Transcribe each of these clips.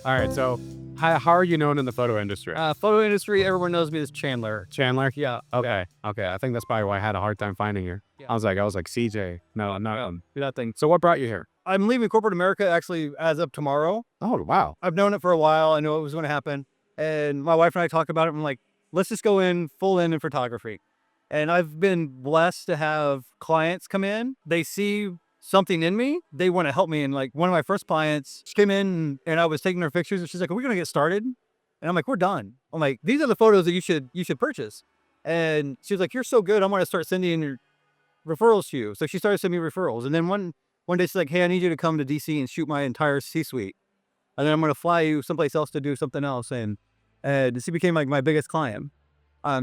All right. So, how are you known in the photo industry? Photo industry, everyone knows me as Chandler. Chandler. Yeah. Okay. Okay. I think that's probably why I had a hard time finding you. Yeah. I was like CJ. No, no. That thing. So, what brought you here? I'm leaving corporate America actually as of tomorrow. Oh, wow. I've known it for a while. I know it was going to happen. And my wife and I talked about it. I'm like, let's just go in full in photography. And I've been blessed to have clients come in. They see something in me. They want to help me. And like one of my first clients, she came in and I was taking her pictures and she's like, are we going to get started? And I'm like, we're done. I'm like, these are the photos that you should purchase. And she was like, you're so good. I'm going to start sending your referrals to you. So she started sending me referrals. And then one day she's like, hey, I need you to come to DC and shoot my entire C-suite. And then I'm going to fly you someplace else to do something else. And she became like my biggest client,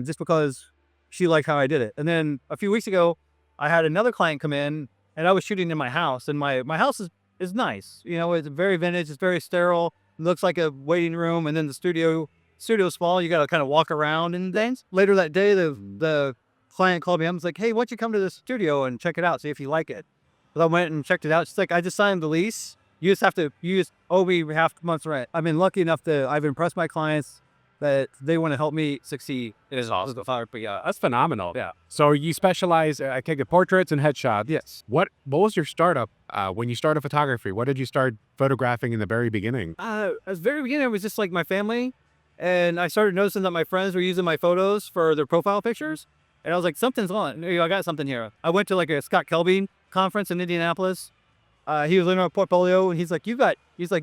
just because she liked how I did it. And then a few weeks ago, I had another client come in and I was shooting in my house, and my house is nice. You know, it's very vintage. It's very sterile. It looks like a waiting room. And then the studio's small. You got to kind of walk around and things. Later that day, the client called me up and was like, hey, why don't you come to the studio and check it out, see if you like it. So I went and checked it out. She's like, I just signed the lease. You just owe me half a month's rent. I've been lucky enough I've impressed my clients that they want to help me succeed. It is awesome. But yeah, That's phenomenal. Yeah. So, you specialize, I take it, portraits and headshots. Yes. What was your startup when you started photography? What did you start photographing in the very beginning? At the very beginning, it was just like my family. And I started noticing that my friends were using my photos for their profile pictures. And I was like, something's on. I got something here. I went to like a Scott Kelby conference in Indianapolis. He was in our portfolio and he's like,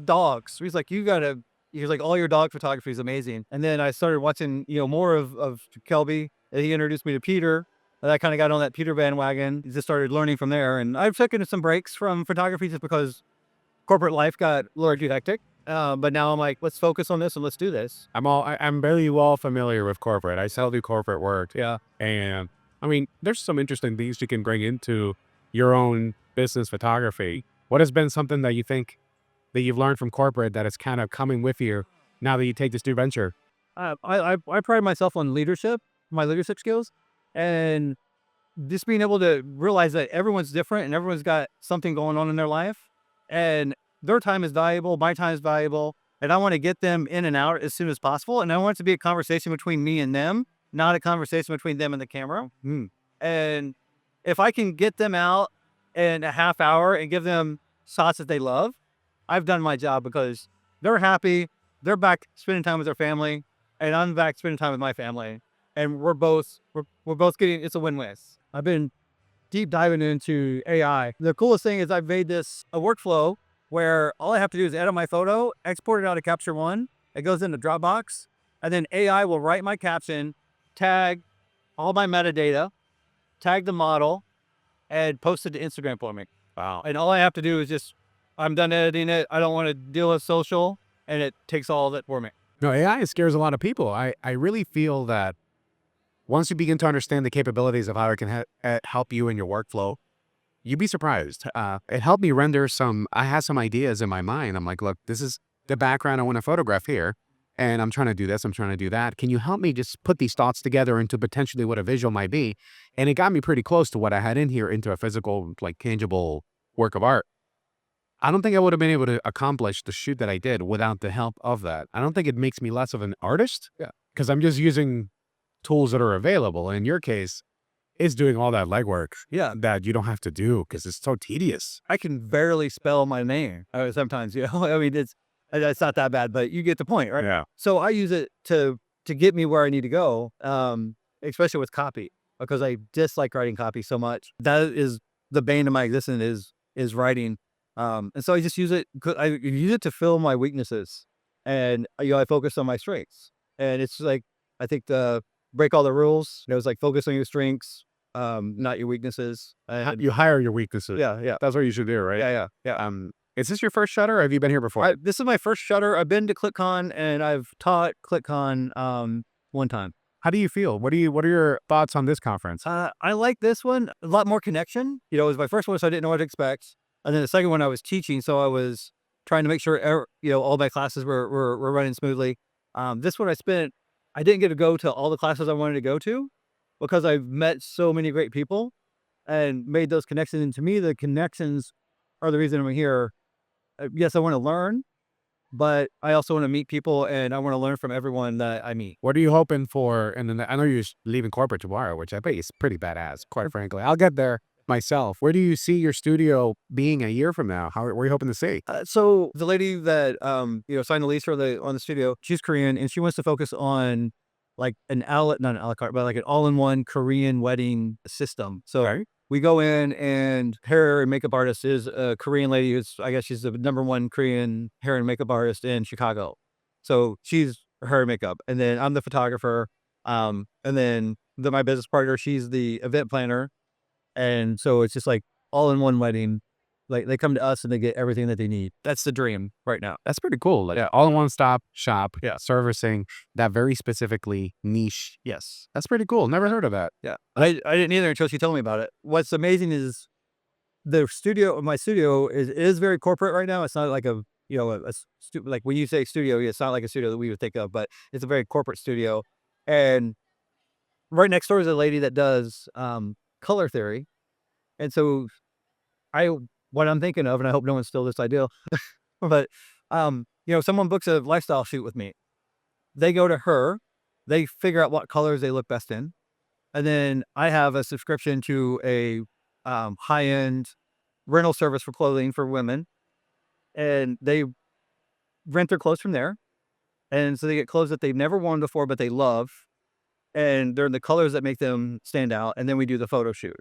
dogs. He's like, all your dog photography is amazing. And then I started watching, more of Kelby. And he introduced me to Peter. And I kind of got on that Peter bandwagon. Just started learning from there. And I've taken some breaks from photography just because corporate life got a little too hectic. But now I'm like, let's focus on this and let's do this. I'm very well familiar with corporate. I still do corporate work. Yeah. And I mean, there's some interesting things you can bring into your own business photography. What has been something that you think that you've learned from corporate that is kind of coming with you now that you take this new venture? I pride myself on my leadership skills, and just being able to realize that everyone's different and everyone's got something going on in their life, and their time is valuable, my time is valuable, and I want to get them in and out as soon as possible. And I want it to be a conversation between me and them, not a conversation between them and the camera. And if I can get them out in a half hour and give them shots that they love, I've done my job, because they're happy. They're back spending time with their family, and I'm back spending time with my family. And we're both getting, it's a win-win. I've been deep diving into AI. The coolest thing is I've made this a workflow where all I have to do is edit my photo, export it out of Capture One. It goes into Dropbox, and then AI will write my caption, tag all my metadata, tag the model, and post it to Instagram for me. Wow. And all I have to do is I'm done editing it. I don't want to deal with social, and it takes all of it for me. No, AI scares a lot of people. I really feel that once you begin to understand the capabilities of how it can help you in your workflow, you'd be surprised. It helped me render I had some ideas in my mind. I'm like, look, this is the background I want to photograph here, and I'm trying to do this, I'm trying to do that. Can you help me just put these thoughts together into potentially what a visual might be? And it got me pretty close to what I had in here into a physical, like tangible work of art. I don't think I would have been able to accomplish the shoot that I did without the help of that. I don't think it makes me less of an artist, because I'm just using tools that are available. In your case, it's doing all that legwork that you don't have to do because it's so tedious. I can barely spell my name sometimes, I mean, it's not that bad, but you get the point, right? Yeah. So I use it to get me where I need to go, especially with copy, because I dislike writing copy so much. That is the bane of my existence is writing. And so I just use it. I use it to fill my weaknesses, and I focus on my strengths. And it's like, I think break all the rules. It's like focus on your strengths, not your weaknesses. And You hire your weaknesses. yeah, That's what you should do, right? yeah. Is this your first Shutter, or have you been here before? This is my first Shutter. I've been to ClickCon, and I've taught ClickCon one time. How do you feel? What are your thoughts on this conference? I like this one. A lot more connection. It was my first one, so I didn't know what to expect. And then the second one I was teaching, so I was trying to make sure all my classes were running smoothly. This one I didn't get to go to all the classes I wanted to go to, because I've met so many great people and made those connections. And to me, the connections are the reason I'm here. Yes, I want to learn, but I also want to meet people and I want to learn from everyone that I meet. What are you hoping for? And then I know you're leaving corporate tomorrow, which I bet is pretty badass, quite frankly. I'll get there myself. Where do you see your studio being a year from now? Where are you hoping to see? So the lady that signed the lease for on the studio, she's Korean and she wants to focus on like not an a la carte, but like an all-in-one Korean wedding system. So Okay. we go in and hair and makeup artist is a Korean lady who's, I guess she's the #1 Korean hair and makeup artist in Chicago. So she's her and makeup. And then I'm the photographer. And then my business partner, she's the event planner. And so it's just like all in one wedding. Like they come to us and they get everything that they need. That's the dream right now. That's pretty cool. Like all in one stop shop, Yeah. servicing that very specifically niche. Yes. That's pretty cool. Never heard of that. Yeah. I didn't either until she told me about it. What's amazing is my studio is very corporate right now. It's not like like when you say studio, it's not like a studio that we would think of, but it's a very corporate studio. And right next door is a lady that does color theory. And so what I'm thinking of, and I hope no one stole this idea, but someone books a lifestyle shoot with me. They go to her, they figure out what colors they look best in. And then I have a subscription to a high-end rental service for clothing for women. And they rent their clothes from there. And so they get clothes that they've never worn before, but they love. And they're in the colors that make them stand out. And then we do the photo shoot.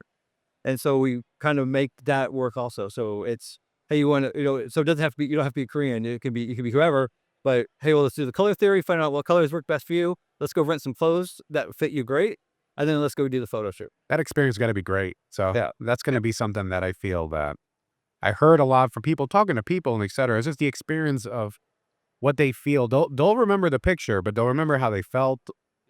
And so we kind of make that work also. So it's, hey, you want to, so it doesn't have to be, you don't have to be Korean. It can be whoever, but hey, well, let's do the color theory, find out what colors work best for you. Let's go rent some clothes that fit you great. And then let's go do the photo shoot. That experience got to be great. So Yeah. that's going to be something that I feel that I heard a lot from people, talking to people and et cetera. It's just the experience of what they feel. They'll remember the picture, but they'll remember how they felt,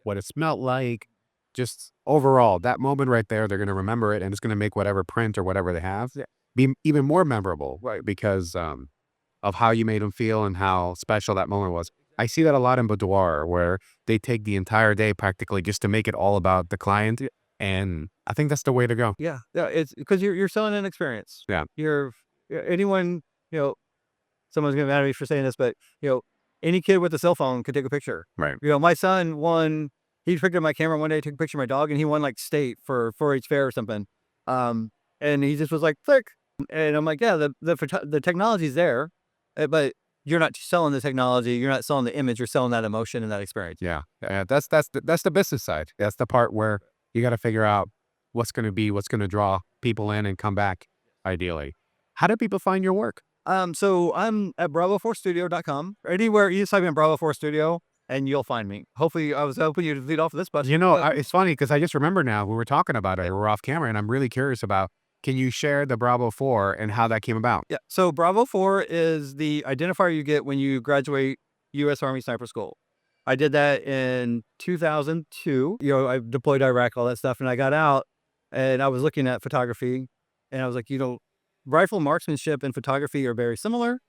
what it smelled like. Just overall, that moment right there, they're going to remember it, and it's going to make whatever print or whatever they have be even more memorable, right? Because of how you made them feel and how special that moment was. I see that a lot in boudoir, where they take the entire day practically just to make it all about the client, and I think that's the way to go. Yeah. It's because you're selling an experience. Yeah. Anyone, someone's going to be mad at me for saying this, but any kid with a cell phone could take a picture. Right. My son won. He picked up my camera one day, took a picture of my dog, and he won like state for 4-H fair or something. And he just was like, click. And I'm like, yeah, the technology's there, but you're not selling the technology. You're not selling the image. You're selling that emotion and that experience. Yeah. That's the business side. That's the part where you got to figure out what's going to draw people in and come back ideally. How do people find your work? So I'm at bravo4studio.com. Anywhere you just type in Bravo4 Studio and you'll find me. Hopefully, I was hoping you'd lead off of this, but It's funny because I just remember now we were talking about it. We're off camera, and I'm really curious about. Can you share the Bravo 4 and how that came about? Yeah. So Bravo 4 is the identifier you get when you graduate U.S. Army Sniper School. I did that in 2002. I deployed to Iraq, all that stuff, and I got out, and I was looking at photography, and I was like, rifle marksmanship and photography are very similar,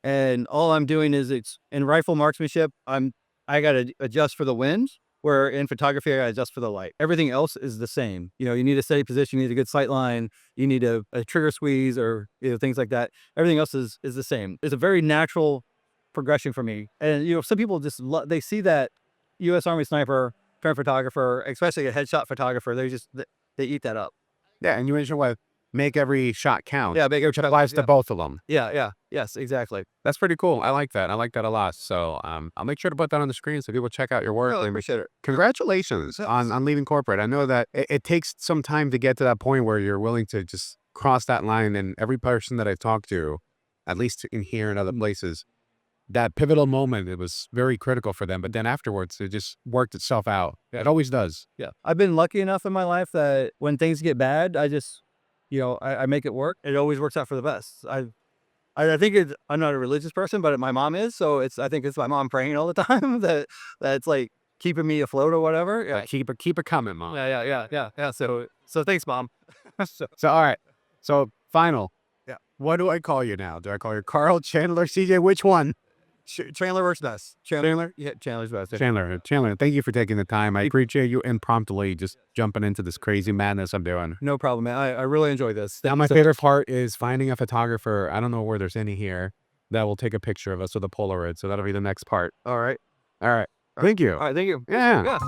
and all I'm doing is in rifle marksmanship, I got to adjust for the wind, where in photography, I got to adjust for the light. Everything else is the same. You need a steady position, you need a good sight line, you need a trigger squeeze or things like that. Everything else is the same. It's a very natural progression for me. And, some people just, they see that U.S. Army sniper, parent photographer, especially a headshot photographer, they eat that up. Yeah, and you mentioned what make every shot count. Yeah, make every shot applies to both of them. Yeah, yes, exactly. That's pretty cool. I like that. I like that a lot. So I'll make sure to put that on the screen so people check out your work. I appreciate it. Congratulations on leaving corporate. I know that it takes some time to get to that point where you're willing to just cross that line. And every person that I've talked to, at least in here and other places, that pivotal moment, it was very critical for them. But then afterwards, it just worked itself out. It always does. Yeah. I've been lucky enough in my life that when things get bad, I just, I make it work. It always works out for the best. I think I'm not a religious person, but my mom is. So I think it's my mom praying all the time that it's like keeping me afloat or whatever. Yeah. Keep it coming, Mom. Yeah. So thanks, Mom. So all right. So final. Yeah. What do I call you now? Do I call you Carl, Chandler, CJ? Which one? Chandler works best. Chandler? Yeah, Chandler's best. Chandler, thank you for taking the time. I appreciate you impromptly just jumping into this crazy madness I'm doing. No problem, man. I really enjoy this. Now, my favorite part is finding a photographer. I don't know where there's any here that will take a picture of us with a Polaroid. So that'll be the next part. All right. All right. Thank you. All right. Thank you. Yeah. Yeah.